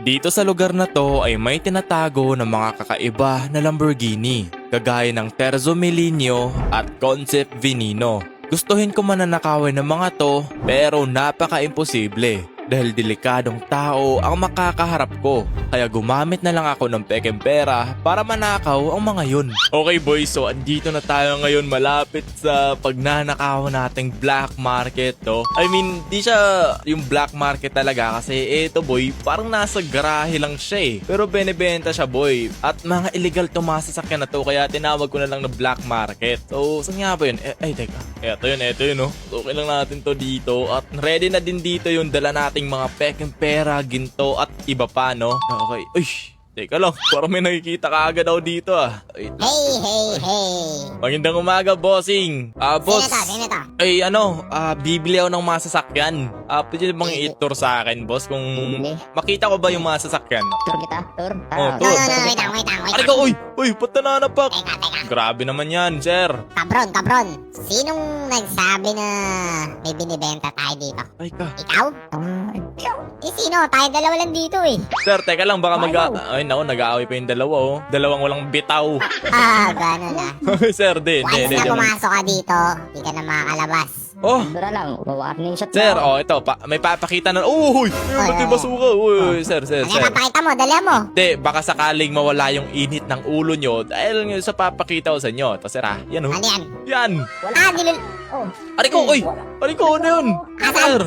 Dito sa lugar na to ay may tinatago ng mga kakaiba na Lamborghini, kagaya ng Terzo Millennio at Concept Veneno. Gustuhin ko mananakawin ng mga to pero napaka-imposible dahil delikadong tao ang makakaharap ko. Kaya gumamit na lang ako ng pekeng pera para manakaw ang mga yun. Okay boys, so andito na tayo ngayon malapit sa pagnanakaw nating black market to. I mean, di siya yung black market talaga kasi eto boy, parang nasa garahe lang siya eh. Pero benebenta siya boy. At mga illegal to mga sasakyan na to kaya tinawag ko na lang na black market. So, saan nga ba yun? Ay, teka. Eto yun oh. So, okay lang natin to dito. At ready na din dito yung dala nating mga pekeng pera, ginto at iba pa no. Okay. Uy, teka lang. Parang may nakikita ka agad daw dito ah. Ay, Hey! magandang umaga, bossing. Boss. Sino to? Ay, bibili ako ng mga sasakyan. Pwede bang i-tour sa akin, boss? Kung Bibili? makita ko ba yung mga sasakyan? Tour kita? Tour? Oh, No, tour. wait lang. Aray ka, uy, ba't nananapak? Teka. Grabe naman yan, sir. Kabron. Sinong nagsabi na may binibenta tayo dito? Ay ka. Ikaw? Sino? Tayo dalawa lang dito eh. Sir, teka lang, baka Ay, naku, nag-aaway pa yung dalawa, oh. Dalawang walang bitaw. Gano'n na. Sir, di. Once na Diyan. pumasok ka dito, di ka na makakalabas. Oh, Dura lang, warning shot sir, na. ito, may papakita na. Uy, ba't yung basuka? Uy, sir. Ano papakita mo? Dala mo. Di, baka sakaling mawala yung init ng ulo nyo dahil nga sa papakita ko sa inyo. Ito, sir, yan, oh. Ano yan? Yan. Oh, Aray ko, uy. Aray ko, ano yun? Asan? Sir.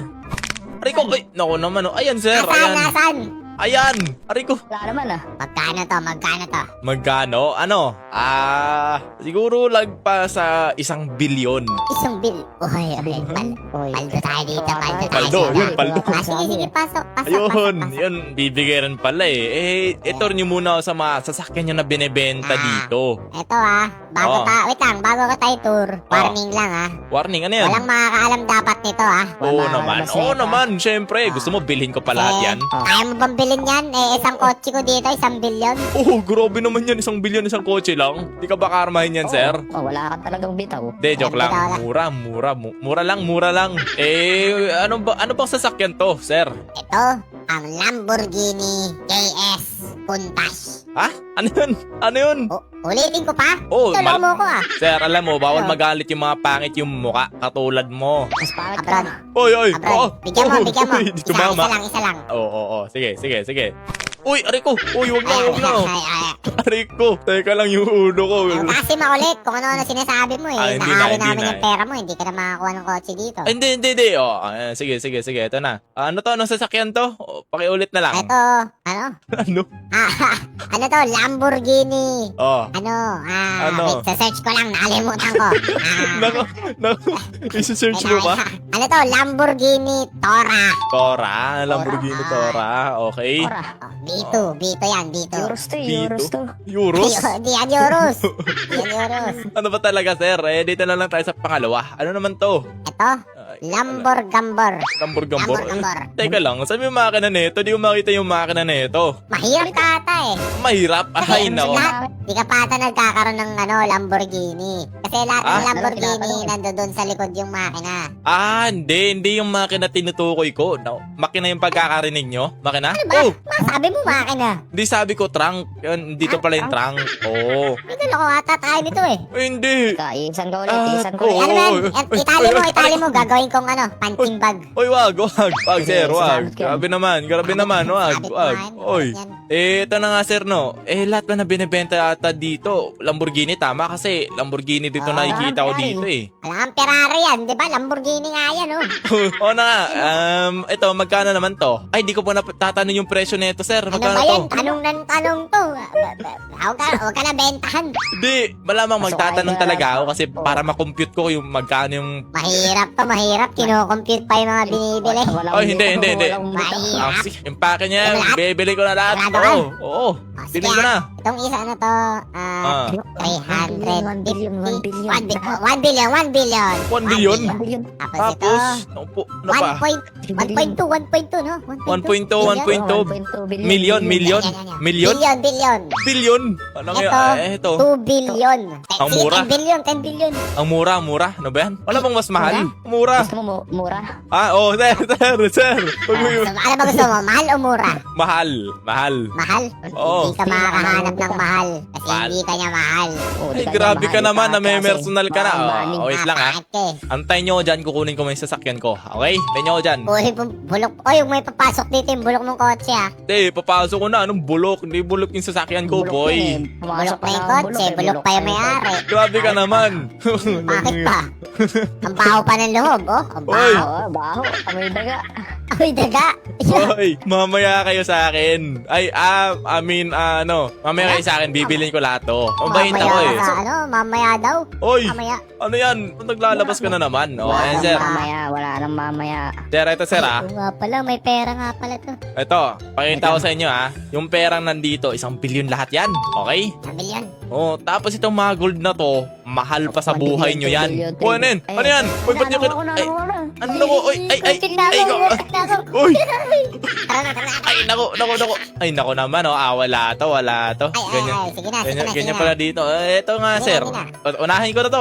Aray ko, uy. Naku naman, oh. Ayan, sir. Nasaan? Ayan. Aray ko. wala naman ah. Magkano to? Magkano? Siguro lagpa sa 1 bilyon. Isang bill. Okay. Paldo tayo dito. Paldo, yun, paldo. Sige, pasok. Ayun, yun, bibigay rin pala eh. Ito nyo muna ako sa mga sasakyan nyo na binibenta dito. Eto wait lang, bago ka tayo tour. Warning lang Warning, ano yan? Walang makakaalam dapat nito Oo Wala, naman, wala, syempre. Gusto mo bilhin ko pa lahat yan? Kaya mo bang bilhin yan? Isang kotse ko dito, 1 bilyon. Oh, grabe naman yan. 1 bilyon, isang kotse lang. Di ka ba karmahin yan, sir? Oh, wala ka talagang bitaw. De, joke lang. Mura lang. Ano bang sasakyan to, sir? Ito, ang Lamborghini JS Countach. Ha? Ano yun? Ulitin ko pa? Oh, Tulong mo ko Sir, alam mo, bawal magalit yung mga pangit yung muka, katulad mo. Mas pangit Abron. ka. Oy! Abron, bigyan mo. Dito mama. Isa lang. Oo. Sige. Uy, aray ko. Uy, wag na. Ay. Aray ko. Teka lang yung ulo ko. Kasi makulit kung ano sinasabi mo Hindi Nakawin na. namin yung pera mo, hindi ka na makakuha ng kotse dito. Ay, hindi. Sige. Ito na. Anong sasakyan to? Pakiulit na lang. Ito, ano? Ano? Ano to? Lamborghini. Oh. Ano? Ano? Wait, sa search ko lang, nakalimutan ko. Nako. Isi-search mo ba? Ano to? Lamborghini Tora. Lamborghini Tora. Okay. Ora. B2 yan, B2. Euros to, Dito? Euros to. Euros? Di yan Euros. Ano ba talaga, sir? Dito na lang tayo sa pangalawa. Ano naman to? Ito, Lamborghambor. Gambor. Gambor. Teka lang, saan yung makina nito? Di ko makita yung makina nito. Mahirap ka ata Mahirap? Ay, nako. Di ka pa ata nagkakaroon ng Lamborghini. Kasi lahat ng Lamborghini nandoon sa likod yung makina. Hindi yung makina tinutukoy ko. No, makina yung pagkakarinig nyo? Makina? Ano ba? Masabi mo makina. Hindi sabi ko trunk. Yun, dito pala yung trunk. Oo. Ito loko ata tayo nito Hindi. Isan ka ulit, isan ko oo. ulit. Ano yan? Itali mo. Gagawin kong punching bag. Oy, wag, sir, wag. Salamat kayo. Grabe naman, wag. Sabit mo, Oy. yan. Ito na nga, sir, no. Lahat ba na binibenta ata dito? Lamborghini, tama kasi Lamborghini dito nakikita ko dito Alam ang Ferrari yan, di ba? Lamborghini nga yan, Oo na nga. Ito, magkano naman to? Ay, di ko pa natatanong yung presyo nito, sir. Ano Magkano ba to? yan? Tanong to. Huwag ka na bentahan. Hindi, malamang magtatanong Pasok talaga kayo. ako kasi para makompute ko yung magkano yung... Mahirap. Kino-compute pa yung mga binibili. Ay, hindi. Walang bitaw. Mahirap. Sige, yung pake niya, Lahat? bibili ko na lahat. Sigurado ka? Oo. Sige, Bili ko na. Itong isa na to, Ah. 350. 1 billion, 1 billion. 1 billion, 1 billion. 1 billion? 1 billion. Tapos ito, Tapos, ano pa? 1.2, no? 1.2, 1.2. 1.2 billion. Million, million. Million? Billion. Billion? Ano nga? Ito. 2 billion. Ang Sige, mura. 10 billion, 10 billion. Ang mura, mura. Ano ba yan? Wala bang mas mahal? Mura. Gusto mo mura? Sir. Huwag mo yun. Ano ba gusto mo? Mahal o mura? Mahal. Mahal? Oo. Hindi ka makakahanap ng mahal. Kasi Mahal. hindi ka niya mahal. Oh, Ay, grabe ka naman na may personal ka na. Wait lang Bakit ka eh? Antayin nyo ko dyan, kukunin ko may sasakyan ko. Okay? Antayin nyo ko dyan. Bulok. Oy, yung may papasok dito yung bulok ng kotse ah. Hindi, papasok ko na. Anong bulok? Hindi bulok yung sasakyan ko, boy. Bulok na yung kotse, bulok pa yung may-ari. Grabe ka naman. Bakit pa? Ang baho pa ng loob, oh. Ang Oy. baho. Oo, baho. Amoy daga. Ay, daga. Hoy, mamaya kayo sa akin. Mamaya kayo sa akin, bibilin ko lahat to. Mabait ako Mamaya eh. ka sa mamaya daw. Oy, Mamaya. ano yan? Naglalabas ka na naman. Ayan, sir. Wala nang mamaya. Sir, ito sir ah. Oo nga pala, may pera nga pala to. Ito, pakita ko sa inyo ah. Yung perang nandito, 1 billion lahat yan. Okay? 1 billion. Oh, tapos itong mga gold na to, mahal pa sa 1 buhay nyo yan. Oh, ano yan? Ano yan? Uy, ba't nyo Ay, ano ko? Uy! Ay, nako. Ay, nako naman, oh. Wala to. Ganyan. Sige na. Ganyan pala dito. Ito nga, sir. Unahin ko na to,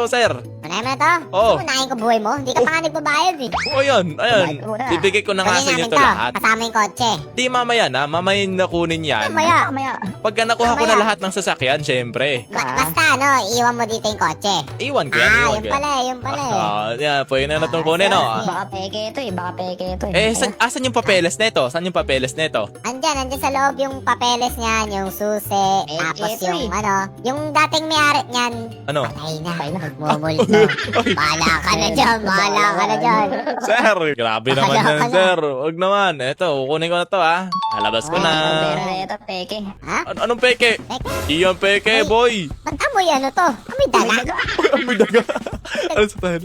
sir. Unahin mo na to? Oo. Unahin ko buhay mo? Hindi ka pa nga nagbabayad eh. Ayan. Muna. Bibigay ko na nga Kunin sa inyo namin to to. lahat. Kasama yung kotse. Di mamaya na, mamaya na kunin yan. Mamaya. Pagka nakuha ko na Mamaya. lahat ng sasakyan, syempre. Basta iwan mo dito yung kotse. Iwan ko yan, iwan Yun ko yan. pala eh. Yan, pwede na natong kunin, no? Baka peke ito eh. Asan yung papeles nito? Saan yung papeles nito? Andyan sa loob yung papeles niyan, yung susi, tapos ito yung eh. yung dating may-ari niyan. Ano? Patay na, magmumulto. Bahala ka na dyan. Sir, grabe naman Wala yan, ka na. sir. Huwag naman. Eto, kukunin ko na to, ha. Alabas ko na. Pera na ito, peke. Ha? Anong peke? Peke? Iyan peke, Ay. boy. Ba't amoy to? Amoy daga. Amoy daga. Alas tayo.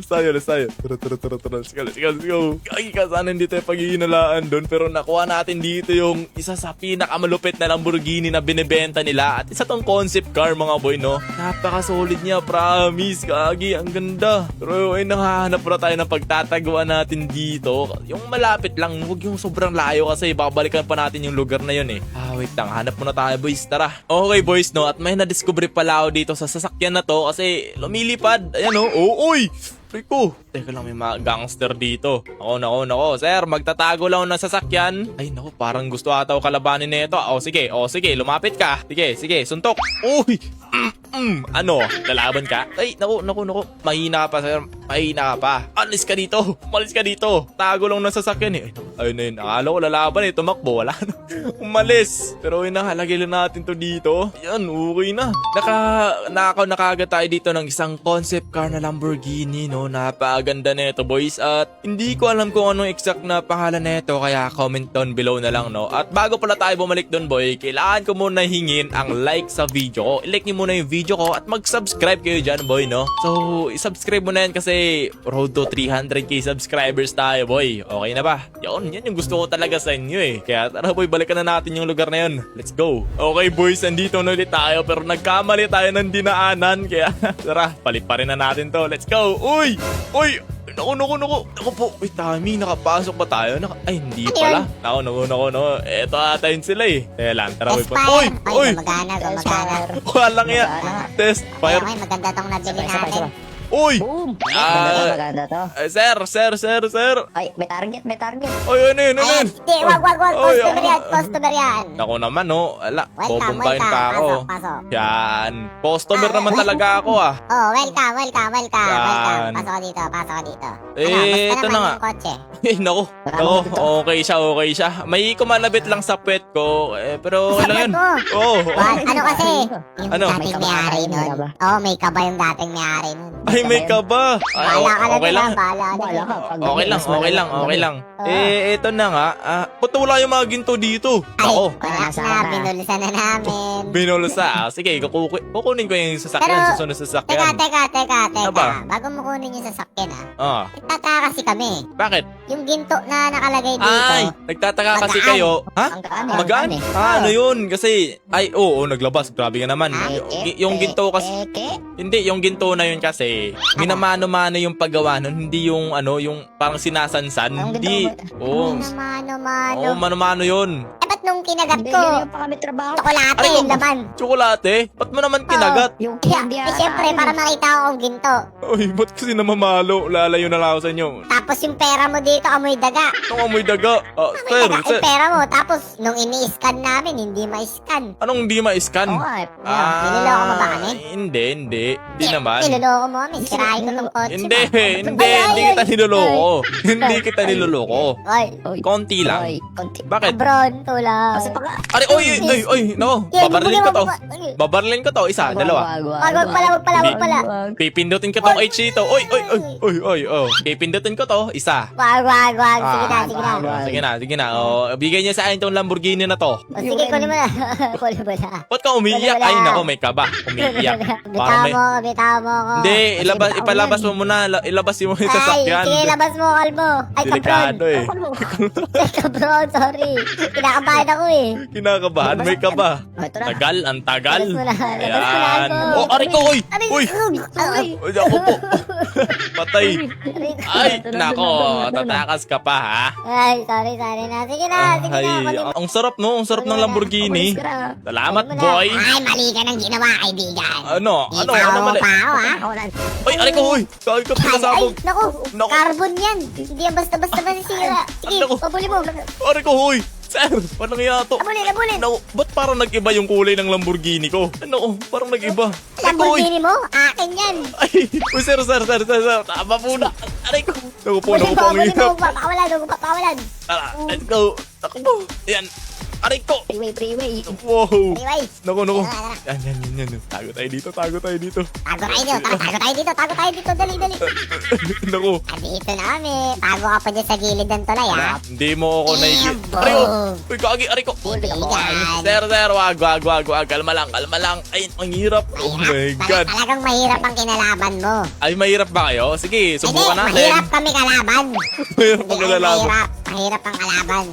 Tara. Let's go. Ay, sana hindi tayo paghihinalaan doon. Pero nakuha natin dito yung isa sa pinakamalupit na Lamborghini na binibenta nila. At isa tong concept car, mga boy, no? Napaka-solid niya, promise. Kagi, ang ganda. Pero ay, nanghahanap na tayo ng pagtataguan natin dito. Yung malapit lang, huwag yung sobrang layo kasi babalikan pa natin yung lugar na yun eh. Wait lang. Hanap muna tayo, boys. Tara. Okay, boys, no? At may na-discover pala ako dito sa sasakyan na to kasi lumilipad. Ayan, oh. Uy! Rico! Teka lang, may mga gangster dito. Nako. Sir, magtatago lang ako ng sasakyan. Ay, nako, parang gusto ata ako kalabanin na ito. Sige, lumapit ka. Sige, suntok. Uy! Ano? Lalaban ka? Ay, nako. Mahina ka pa, sir. Mahina ka pa. Alis ka dito. Tago lang ng sasakyan eh. Ayun na yun. Akala ko lalaban eh. Tumakbo. Wala na. Umalis. Pero yun na, halagay lang natin to dito. Yan, okay na. Nakagad tayo dito ng isang concept car na Lamborghini, no? Napakaganda nito, boys. At hindi ko alam kung anong exact na pangalan nito, kaya comment down below na lang, no? At bago pala tayo bumalik doon, boy, kailangan ko muna hingin ang like sa video ko. I-like niyo muna yung video ko at mag-subscribe kayo dyan, boy, no? So, i-subscribe mo na yan kasi road to 300k subscribers tayo, boy. Okay na ba? Yan yung gusto ko talaga sa inyo eh. Kaya tara, boy, balikan na natin yung lugar na yun. Let's go. Okay, boys, andito na ulit tayo pero nagkamali tayo ng dinaanan. Kaya tara, palit pa rin na natin to. Let's go. Uy! Naku po. Uy, Tami, nakapasok ba tayo? Ay, hindi pala. Naku. Eto ata yun sila eh. Teka lang, tara, boy. Expire. Uy! Gumagana. Walang yan. Test. Fire. Okay, maganda tong nabili natin. Uy! Boom! Ah, Maganda to. Sir. Ay, may target. Ay, ano yun? Hindi, wag. Oy, Customer yan. Ako naman, no. Ala, Welcome. bobombahin pa ako. Pasok. Yan. Customer naman talaga ako, ah. Oh, welcome. Yan. Pasok ka dito. Eh, ito na nga. Yung kotse. Eh, naku. Okay siya. May kumalabit lang sa puwet ko. Pero okay lang yun. Oo. Ano kasi? Yung Ano? dating may-ari nun. Oh, may kaba yung dating may-ari nun. Ay, may kaba. Ay, Bahala ka na okay nila, lang. bahala na. Bahala ka. Okay lang. Eto na nga. Ba't wala yung mga ginto dito? Ay, Ako. wala na, binulusan na namin. Binulsa. Sige, kukunin ko yung sasakyan. Susunod sa sasakyan. Teka. Ano ba? Bago mo kunin yung sasakyan Ah, nagtataka kasi kami. bakit? Yung ginto na nakalagay dito. Ay, nagtataka kasi Magaan. kayo. Ha? Ang gaan Magaan? Ano yun? Kasi, oo, naglabas. Grabe ka naman. Yung ginto kasi, hindi, yung ginto na yun kasi, minamano-mano yung paggawa nun, hindi yung yung parang sinasansan. Ang Hindi. ginto Oo. Mano-mano. Oo, mano-mano yun. Ba't nung kinagat Hindi, ko? ganyan pa kami trabaho. Tsokolate, Ay, yung laman. Tsokolate? Ba't mo naman kinagat? Yung Kaya, candy siyempre, para makita ko kung ginto. Uy, ba't kasi namamalo? Lalayo na lang ako sa inyo. Tapos yung pera mo dito, amoy daga. Anong amoy daga? Amoy Sir, daga yung pera mo. Tapos, nung ini-scan namin, hindi ma-scan. anong hindi ma-scan? Oo nga eh. Niloloko mo ba kami? Hindi. Hindi naman. Niloloko mo kami. Sirahin ko ng kotse Hindi, mo. hindi kita niloloko. Hindi kita niloloko. Oy, Oy. Konti lang. Oy, konti. Bakit? abron, tulad. Kasi paka... Ari, oy, nako. Babarlin ko to. Babarlin ko to. Isa, dalawa. Wag pala. Pipindutin ko tong H dito. Oy. Oh. Pipindutin ko to. Isa. Wag. Sige na. Sige na. Oh, bigay niya sa akin tong Lamborghini na to. O sige, kunin mo na. Kunin mo na. Ba't ka umiiyak? Wala. Ay, nako, may kaba. Umiiyak. Parang Bitaw mo ko. Hindi, ipalabas mo muna. Ilabas mo yung sasakyan. Ay, sige, labas mo, kalmo. Ay, kabron. Delikado eh. Ay, kabron, sorry. Kinakabahan ako eh. Kinakabahan, may kaba. Ito na. Tagal, ang tagal. Labas mo na, Ayan. labas mo na ako. Oh, ari ko, uy! Aray, Uy! Ay, Uy, ako po. Patay. Ay, Ito na, nako, ito na. tatakas ka pa, ha? Ay, sorry na. Sige na, Ay, kunin mo. ang sarap, no? Ang sarap ng Lamborghini. Umalis ka na. Salamat, Kunin mo na. boy. Ay, mali ka ng ginawa, kaibigan. Ano mali? Pa ako, ha? Ako na. Ay, ari ko, uy! Sakit ka pinasabog. Naku, Naku. carbon yan. Hindi yan basta-basta masisira. Sige, Naku. pabuli mo. Ari ko, uy! Sir, paano kaya to? Abulin. Naku, ba't parang nag-iba yung kulay ng Lamborghini ko? Ano, parang nag-iba. Ari ko, uy! Lamborghini mo? Akin yan. Ay, uy, sir. Tama po na. Ari ko. Naku po, Abulin ang mo, hirap. pakawalan. Tara, let's go. Takbo. Ayan. Aray ko. Freeway. Wow. Anyway, Naku. Tara. Yan. Tago tayo dito. tago tayo dito. Dali. Naku. Andito na kami. Tago ka pa dyan sa gilid ng tulay, ha? Hindi mo ako naigit. Iyambog. Aray ko. Uy, kagi. Aray ko. Kaibigan. Sir, wag. Kalma lang. Ay, ang hirap. Oh my God. Talagang mahirap ang kinalaban mo. Ay, mahirap ba kayo? Sige, subukan Hindi, natin. mahirap kami kalaban. Mahirap ang Hindi, kalalaban. mahirap ang kalaban.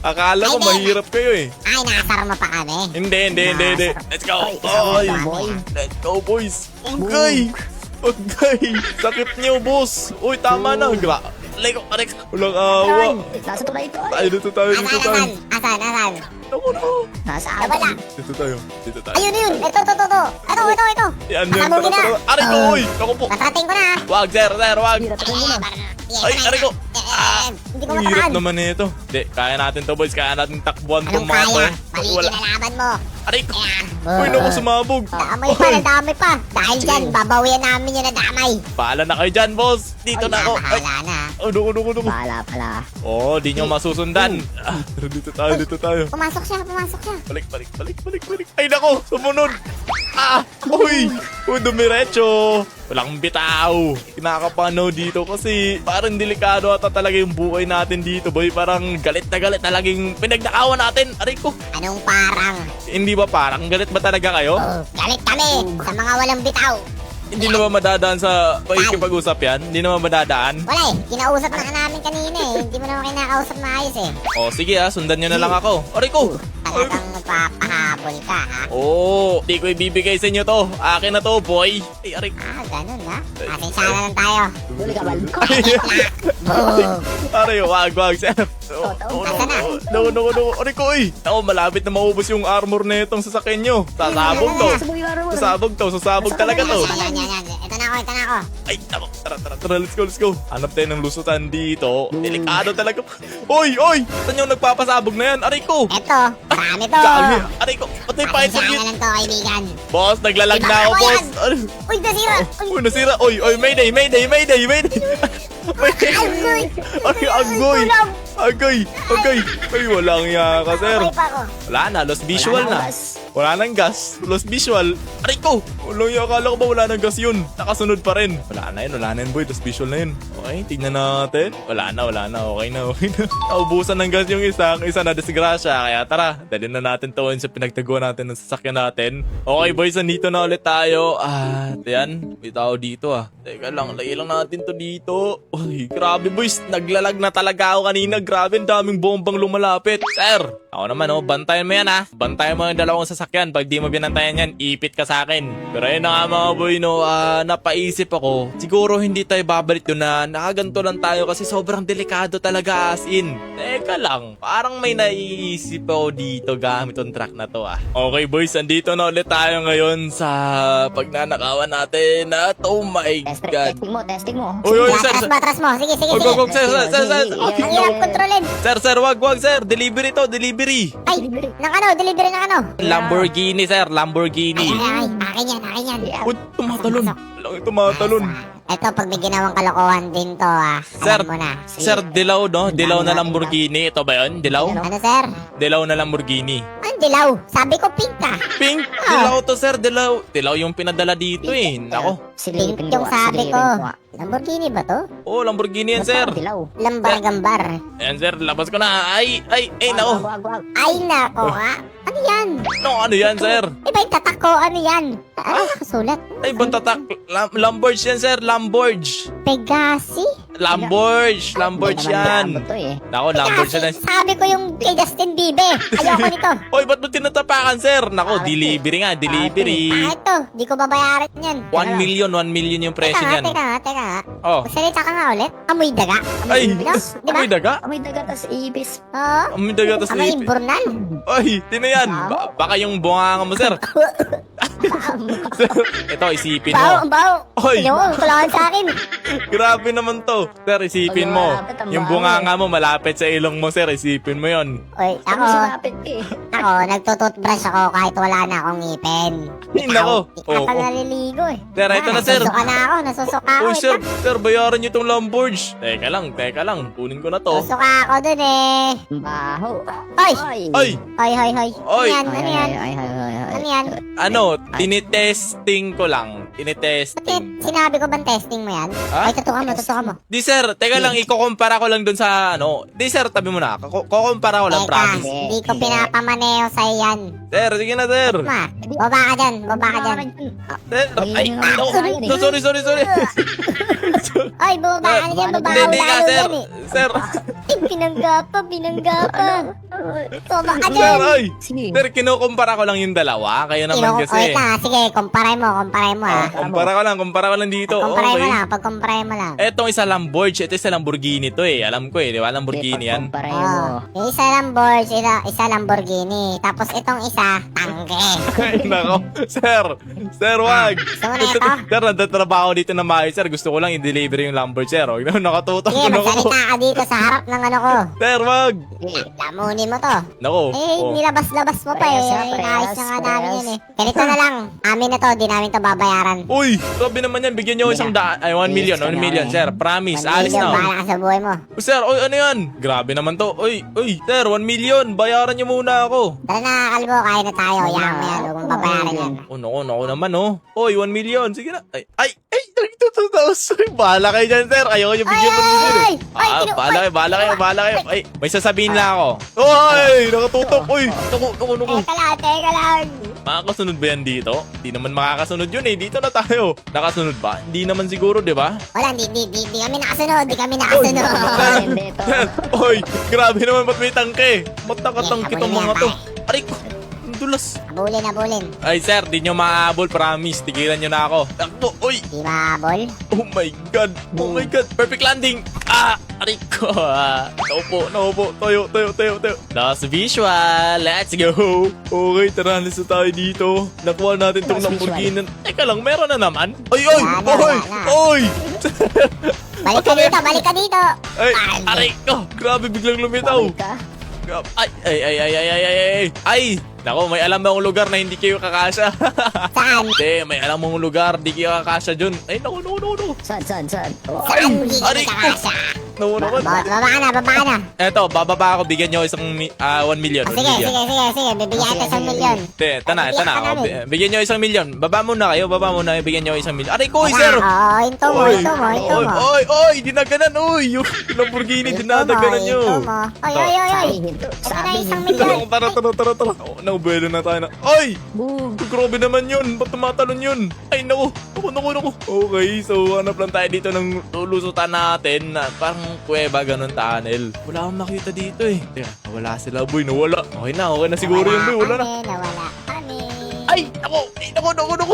Akala ko Ay, mahirap kayo eh. Ay, nakasar mo pa kami. Hindi. Let's go. Ay, Ay, boy. let's go, boys. Okay. Sakit niyo, boss. Uy, tama na. Lego, Alex. Walang awa. Nasa tulay ito. Tayo dito tayo. Asan? Naku. Nasa Wala. atin. Dito tayo. Ayun. Ito. Yan. Pasabugin na. Aray ko, uy. Naku po. Nasarating ko na. Wag, sir, wag. Hirap mo na. Ay, aray ko. Hindi ko Ang hirap mataan. naman nito. Hindi, kaya natin to, boys. Kaya natin takbuhan tong Anong mga to. kaya? Mali kinalaban mo. Aray ko. Ayan. Uy, naku, sumabog. Nadamay pa. Dahil dyan, babawian namin yung nadamay. Bahala na kayo dyan, boss. Dito na ako. Ay, Bahala na. Naku. Pala. Oh, di nyo masusundan. Dito tayo. Pumasok siya. Balik. Ay, nako, sumunod. Uy, dumiretso. Walang bitaw. Kinakapano dito kasi parang delikado ata talaga yung buhay natin dito, boy. Parang galit na laging pinagnakawan natin. Aray ko. Anong parang? Hindi ba parang galit ba talaga kayo? Galit kami sa mga walang bitaw. Hindi na ba madadaan sa pakikipag-usap yan? Hindi na ba madadaan? Wala eh. Kinausap na ka namin kanina eh. Hindi mo naman kinakausap na ayos eh. O sige sundan nyo na lang ako. Aray ko. Talagang magpapahabol ka, ha? Oo, di ko ibibigay sa inyo to. Akin na to, boy. Ay, aray. Ganun, ha? Pasensya na lang tayo. Huli ka, Bal. Aray, wag, sir. No. Aray ko, Ako, malapit na maubos yung armor na itong sasakyan nyo. Sasabog to. Sasabog talaga to. Yan. Ito na ako. Ay, tara, let's go. Hanap tayo ng lusutan dito. Delikado talaga. Oy! Saan yung nagpapasabog na yan? Aray ko! Ito, marami to. Gagi. Aray ko, patay pa ito. Pasensya na lang to, kaibigan. Boss, naglalag na ako, Iba boss. ako Uy, nasira. Uy, nasira. Oy, Mayday. Agoy. Ay, walang iya ka, sir. Okay pa ako. Wala na, lost visual na. Wala nang gas. Lost visual. Aray ko! Ulo yung akala ko ba wala nang gas yun? Nakasunod pa rin. Wala na yun boy. Lost visual na yun. Okay, tignan natin. Wala na. Okay na. Naubusan ng gas yung isa. Ang isa na disgrasya. Kaya tara, dalhin na natin to sa pinagtaguan natin ng sasakyan natin. Okay boys, nandito na ulit tayo. Yan. May tao dito Teka lang, lagay lang natin to dito. Uy, grabe boys. Naglalag na talaga ako kanina. Grabe, ang daming bombang lumalapit. Sir, ako naman bantayan mo yan Bantayan mo yung dalawang sasakyan. Pag di mo binantayan yan, ipit ka sa akin. Pero ayun na nga mga boy, napaisip ako. Siguro hindi tayo babalik doon na nakaganto lang tayo kasi sobrang delikado talaga as in. Teka lang, parang may naiisip ako dito gamit yung truck na to Okay boys, andito na ulit tayo ngayon sa pagnanakawan natin at oh my God. Testing mo. Uy, sir. Atras mo. Sige. Wag, sir. Ang hirap kontrolin. Sir, wag, sir. Delivery to, delivery. Ay, delivery ng ano? Lamborghini, sir. Lamborghini. Ay, akin yan. Uy, tumatalon. Lang tumatalon. Ito, pag may ginawang kalokohan din to, Sir, alam mo na. sir, dilaw, no? Dilaw na Lamborghini. Ito ba yun? Dilaw? Ano, sir? Dilaw na Lamborghini. Ang dilaw. Sabi ko pink Pink? Dilaw to, sir. Dilaw. Dilaw yung pinadala dito Nako. Pink yung sabi ko. Lamborghini ba to? Oh, Lamborghini yan, sir. Lambar-gambar. Ayan, sir. Labas ko na. Ay, nako. Ay, nako Ano yan? No, ano yan, sir? Iba yung tatak ko. Ano yan? Ano nakasulat? Ay, bantatak. Lamborghini yan, sir. Lamborghini. Pegasi? Lamborghini yan. Nako, Lamborghini yan. Sabi ko yung kay Justin Bieber. Ayoko nito. Oy, ba't mo tinatapakan, sir? Nako, delivery nga, delivery. Ito, di ko babayaran yan. 1 million yung presyo niyan. Teka nga. Oh. Magsalita ka nga ulit. Amoy daga. Ay, Di ba? amoy daga? Amoy daga tas ibis. Oo. Amoy daga tas Amoy ipin. imburnal. Ay, tinayan. Baka yung bunganga mo, sir. Ito, isipin Bao, mo. bao. Oy. Ayaw mo, kulakan sa akin. Grabe naman to. Sir, isipin mo. Yung bunganga mo malapit sa ilong mo, sir. Isipin mo yon. Oy, Ako ako, sumapit ka nagtututbrush ako kahit wala na akong ngipin. Ay, nako. Ikaw Oo. naliligo Sir, ito na, sir. Nasusuka ako. Oh, sir, bayaran niyo tong Lamborghini. Teka lang. Kunin ko na to. Nasusuka ako dun eh. Baho. Oy! Ay, Hoy. Oy. Ano yan? Ano yan? ano, tinitesting ko lang. Tinitesting. Sinabi ko bang testing mo yan? Ha? Ay, tutukan mo. Di sir, teka lang, ikukumpara ko lang dun sa ano. Di sir, tabi mo na. Kukumpara ko lang, Teka, promise. hindi ko pinapamaneo sa'yo yan. Sir, sige na, sir. Ma, baba ka dyan. Sir, ay, no, no, sorry. Ay, baba ka dyan. Baba ka Hindi ka, lalo sir. yan eh. Sir, Ay, binangga pa. Baba ka sir, dyan. ay. Sige. Sir, kinukumpara ko lang yung dalawa. Kayo naman Wait kasi. lang. Sige, kumpare mo Kumpara ko lang dito. Pagkumpare mo lang. Etong isa Lamborghini, ito isa Lamborghini to Alam ko di ba? Lamborghini yan. Kumpara mo. Yung isa Lamborghini, isa Lamborghini. Tapos itong isa, tangke. Ay, nako. Sir, wag. Gusto mo na ito? Sir, nagtatrabaho dito na maayos, sir. Gusto ko lang i-deliver yung Lamborghini, sir. Huwag na, nakatutok Sige, ko na ako. magsalita ka dito sa harap ng ano ko. Sir, wag. Lamunin mo to. Nako. Nilabas-labas mo pa eh. Naayos na nga namin yan eh. Ganito na lang. Amin na to, di namin to babayaran. Uy, grabe naman yan. Bigyan nyo ako isang daan. Ay, 1 million. 1 million, sir. Promise. Alis na. Bahala ka sa buhay mo. Oh, sir, oy, ano yan? Grabe naman to. Uy, sir, 1 million. Bayaran nyo muna ako. Tara na, kalbo, kaya na tayo. Yan mo yan, huwag mong babayaran yan. Oh, nako naman, oh. Oy, 1 million. Sige na. Ay, 2,000. Bahala kayo dyan, sir. Ayaw nyo bigyan ko million eh. Bahala kayo. Ay, may sasabihin lang ako. Oy, nakatutok. Uy, naku. Teka lang. Makakasunod ba yan dito? Hindi naman makakasunod yun eh. Dito na tayo. Nakasunod ba? Hindi naman siguro, di ba? Wala, di kami nakasunod. Hindi to. Oy, grabe naman ba't may tangke? Ba't nakatangke tong mga to? Aray ko, ang dulas. Abulin. Ay sir, di nyo maaabol, promise. Tigilan nyo na ako. Takbo, oy. Di maabol. Oh my God. Perfect landing. Aray ko. Naupo. Tayo. Last visual. Let's go. Okay, tara, alis na tayo dito. Nakuha natin tong Last Lamborghini. Teka lang, meron na naman. Ay. Wala. Balik ka dito. Ay, aray ko. Grabe, biglang lumitaw. Ay, nako, may alam akong lugar na hindi kayo kakasya. Saan? Hindi, may alam mong lugar, di kayo kakasya dun. Ay, nako. Saan? Saan? Aray ko. Nauna ko. Baba ka na. Eto, bababa ako. Bigyan nyo 1 million. Oh, sige. Bibigyan kita 1 million. Ito na. Bigyan ka Oh, namin. bigyan nyo 1 million. Baba muna kayo. Bigyan nyo 1 million. Aray ko, sir. Oo, hinto mo. Oy, dinaganan. Oy, yung Lamborghini, dinadaganan nyo. Oy. Sabi Ito na 1 hinto. million. Tara. Oh, naubelo na tayo na. Ay! Bug. Grabe naman yun. Ba't tumatalon yun? Ay, naku. Okay, so hanap lang tayo dito ng lulusutan natin na parang kuweba, ganun tunnel. Wala akong makita dito eh. Teka, nawala sila, boy. Nawala. Okay na siguro yun, boy. Wala na. Nawala kami. Ay, naku.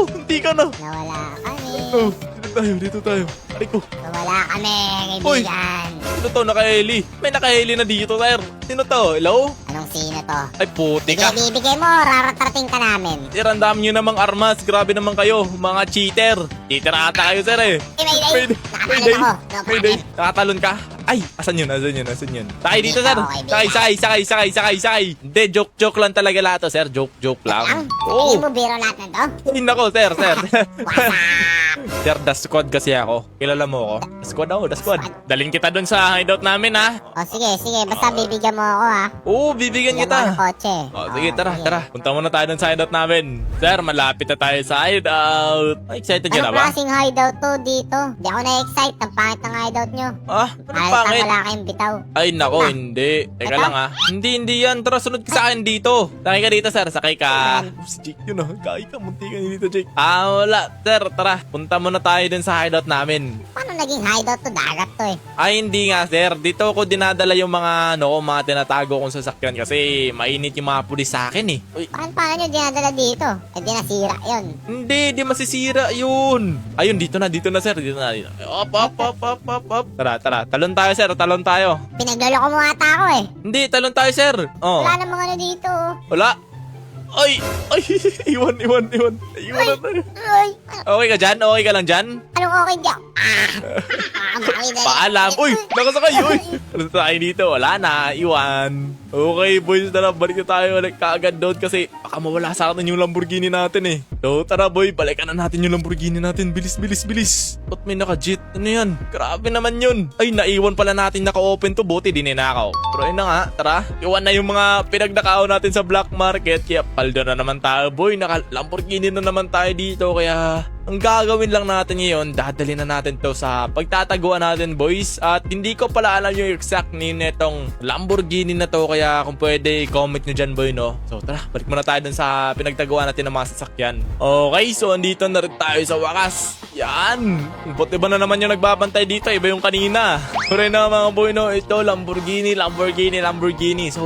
Hindi ka na. Nawala kami. Oh, dito tayo. Aray ko. Nawala kami, Uy. kaibigan. Sino to? Naka-heli. May naka-heli na dito, sir. Sino to? Hello? Anong sino to? Ay, puti ka. Bibigay mo, raratrating ka namin. Irandam nyo namang armas. Grabe naman kayo, mga cheater. Cheater ata kayo, sir eh. Mayday. Nakatalon ako. No Mayday. problem. Nakatalon ka? Ay, asan yun? Sakay dito, sir. Okay, Sakay. Hindi, joke lang talaga lahat to, sir. Joke lang. Hindi mo biro lahat na to? Ay, nako, sir. What's up? Sir, the squad kasi ako. Kilala mo ako? The squad. Dalhin kita dun sa hideout namin, ha? O sige. Basta bibigyan mo ako ha. Oo, bibigyan Bigyan mo ng kita. kotse. Oh, sige, tara. Punta muna tayo dun sa hideout namin. Sir, malapit na tayo sa hideout. Ay, excited ka na Anong ba? klaseng hideout to dito? Di ako na-excite. Ang pangit ng hideout nyo. Ah, anong Halatang pangit? wala kayong bitaw. Ay, nako, hindi. Teka Ano? lang, ha? Hindi yan. Tara, sunod ka sa akin dito. Sakay ka dito, sir. Sakay ka. Si Jake yun, ha? Kaya ka, munti ka dito, Jake. Wala. Sir, tara. Punta muna tayo dun sa hideout namin. Paano naging hideout to? Dagat to eh. Ay, hindi nga, sir. Dito ako dinadala yung mga tinatago kong sasakyan kasi mainit yung mga pulis sa akin, eh. Uy, Paano nyo dinadala dito? Eh di nasira yun. hindi masisira yun. Ayun, dito na, sir. Dito na. Op. Tara. Talon tayo, sir. Talon tayo. Pinagloloko mo ata ako eh. Hindi, talon tayo, sir. Oh. Wala namang ano dito. Wala. Ay, iwan na tayo. Ay, Okay ka dyan? Okay ka lang dyan? anong okay di ako? Makina. Paalam. Uy, nakasakay. Uy. Ano tayo dito? Wala na. Iwan. Okay, boys. Tara, balik na tayo. Balik kaagad doon kasi baka mawala sa atin yung Lamborghini natin eh. So, tara boy. Balikan na natin yung Lamborghini natin. Bilis. Ba't may naka-jeep? Ano yan? Grabe naman yun. Ay, naiwan pala natin naka-open to. Buti di ninakaw. Pero ayun na nga. Tara. Iwan na yung mga pinagnakaw natin sa black market. Kaya paldo na naman tayo, boy. Naka-Lamborghini na naman tayo dito. Kaya ang gagawin lang natin ngayon, dadalhin na natin to sa pagtataguan natin, boys. At hindi ko pala alam yung exact name netong Lamborghini na to. Kaya kung pwede, comment nyo dyan, boy, no? So, tara, balik muna tayo dun sa pinagtaguan natin ng mga sasakyan. Okay, so andito na rin tayo sa wakas. Yan! Buti ba na naman yung nagbabantay dito? Iba yung kanina. Pero na mga boy, no? Ito, Lamborghini. So,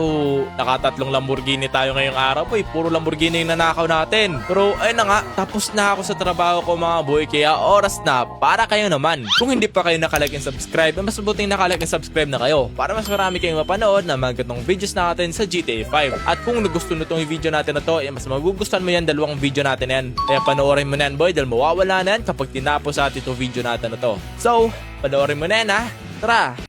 nakatatlong Lamborghini tayo ngayong araw, boy. Puro Lamborghini yung nanakaw natin. Pero, ayun na nga, tapos na ako sa trabaho ko, mga boy. Kaya oras na para kayo naman. Kung hindi pa kayo nakalike and subscribe, mas mabuting nakalike and subscribe na kayo para mas marami kayong mapanood na mga ganitong videos natin sa GTA 5. At kung nagustuhan mo itong video natin na to, mas magugustuhan mo yan, dalawang video natin yan. Kaya panoorin mo na yan, boy, dahil mawawala na yan kapag tinapos natin itong video natin na to. So, panoorin mo na yan, ha? Tara!